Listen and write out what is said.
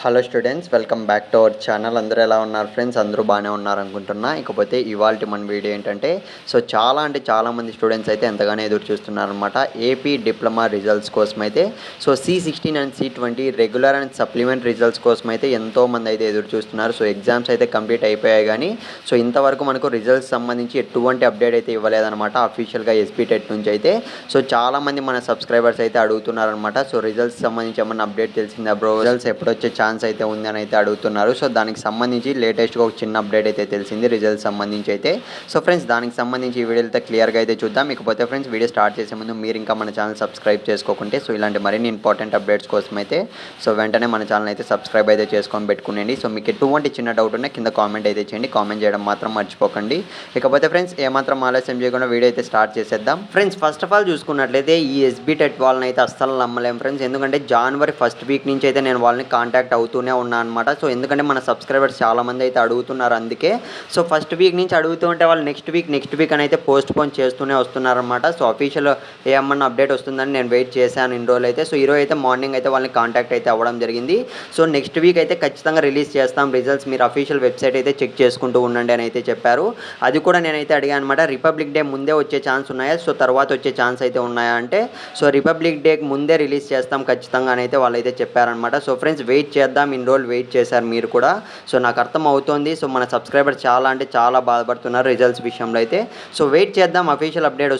Hello students, welcome back to our channel. అందరూ ఎలా ఉన్నారు ఫ్రెండ్స్? అందరూ బాగానే ఉన్నారనుకుంటున్నా. ఇకపోతే ఇవాల్టి మన వీడియో ఏంటంటే, చాలామంది స్టూడెంట్స్ అయితే ఎంతగానో ఎదురు చూస్తున్నారనమాట ఏపీ డిప్లొమా రిజల్ట్స్ కోసం అయితే. C16 and C20 regular and supplement results కోసం అయితే ఎంతోమంది అయితే ఎదురు చూస్తున్నారు. ఎగ్జామ్స్ అయితే కంప్లీట్ అయిపోయాయి కానీ ఇంతవరకు మనకు రిజల్ట్స్ సంబంధించి ఎటువంటి అప్డేట్ అయితే ఇవ్వలేదన్నమాట అఫీషియల్గా ఎస్బీ టెట్ నుంచి అయితే. చాలామంది మన సబ్స్క్రైబర్స్ అయితే అడుగుతున్నారనమాట. రిజల్ట్స్ సంబంధించి ఏమన్నా అప్డేట్ తెలిసిందా బ్రో, రిజల్ట్స్ ఎప్పుడు వచ్చే ఛాన్స్ అయితే ఉంది అని అయితే అడుగుతున్నారు. దానికి సంబంధించి లేటెస్ట్గా ఒక చిన్న అప్డేట్ అయితే తెలిసింది రిజల్ట్స్ సంబంధించి అయితే. ఫ్రెండ్స్, దానికి సంబంధించి ఈ వీడియోతో క్లియర్గా అయితే చూద్దాం. ఇకపోతే ఫ్రెండ్స్, వీడియో స్టార్ట్ చేసే ముందు మీరు ఇంకా మన ఛానల్ సబ్స్క్రైబ్ చేసుకోకుంటే ఇలాంటి మరిన్ని ఇంపార్టెంట్ అప్డేట్స్ కోసం అయితే వెంటనే మన ఛానల్ అయితే సబ్స్క్రైబ్ అయితే చేసుకొని పెట్టుకునేయండి. మీకు ఎటువంటి చిన్న డౌట్ ఉన్నా కింద కామెంట్ అయితే చేయండి. కామెంట్ చేయడం మాత్రం మర్చిపోకండి. ఇకపోతే ఫ్రెండ్స్, ఏమాత్రం ఆలస్యం చేయకుండా వీడియో అయితే స్టార్ట్ చేసేద్దాం. ఫ్రెండ్స్, ఫస్ట్ ఆఫ్ ఆల్ చూసుకున్నట్లయితే ఈ ఎస్బీ టెట్ వాళ్ళని అయితే అస్సలు నమ్మలేం ఫ్రెండ్స్. ఎందుకంటే జనవరి ఫస్ట్ వీక్ నుంచి అయితే నేను వాళ్ళని కాంటాక్ట్ అవుతూనే ఉన్నా అనమాట. ఎందుకంటే మన సబ్స్క్రైబర్స్ చాలామంది అయితే అడుగుతున్నారు. అందుకే ఫస్ట్ వీక్ నుంచి అడుగుతూ ఉంటే వాళ్ళు నెక్స్ట్ వీక్ అని అయితే పోస్ట్ పోన్ చేస్తూనే వస్తున్నారనమాట. అఫీషియల్ ఏమన్నా అప్డేట్ వస్తుందని నేను వెయిట్ చేశాను ఇన్ని రోజులు అయితే. ఈరోజు అయితే మార్నింగ్ అయితే వాళ్ళని కాంటాక్ట్ అయితే అవ్వడం జరిగింది. నెక్స్ట్ వీక్ అయితే ఖచ్చితంగా రిలీజ్ చేస్తాం రిజల్ట్స్, మీరు అఫీషియల్ వెబ్సైట్ అయితే చెక్ చేసుకుంటూ ఉండండి అని అయితే చెప్పారు. అది కూడా నేనైతే అడిగాను అనమాట, రిపబ్లిక్ డే ముందే వచ్చే ఛాన్స్ ఉన్నాయా, తర్వాత వచ్చే ఛాన్స్ అయితే ఉన్నాయా అంటే రిపబ్లిక్ డేకి ముందే రిలీజ్ చేస్తాం ఖచ్చితంగా అని అయితే వాళ్ళైతే చెప్పారనమాట. ఫ్రెండ్స్, వెయిట్ చేద్దాం. ఇన్ని రోజులు వెయిట్ చేశారు మీరు కూడా. నాకు అర్థం అవుతోంది. మన సబ్స్క్రైబర్స్ చాలా బాధపడుతున్నారు రిజల్ట్స్ విషయంలో అయితే. వెయిట్ చేద్దాం, అఫీషియల్ అప్డేట్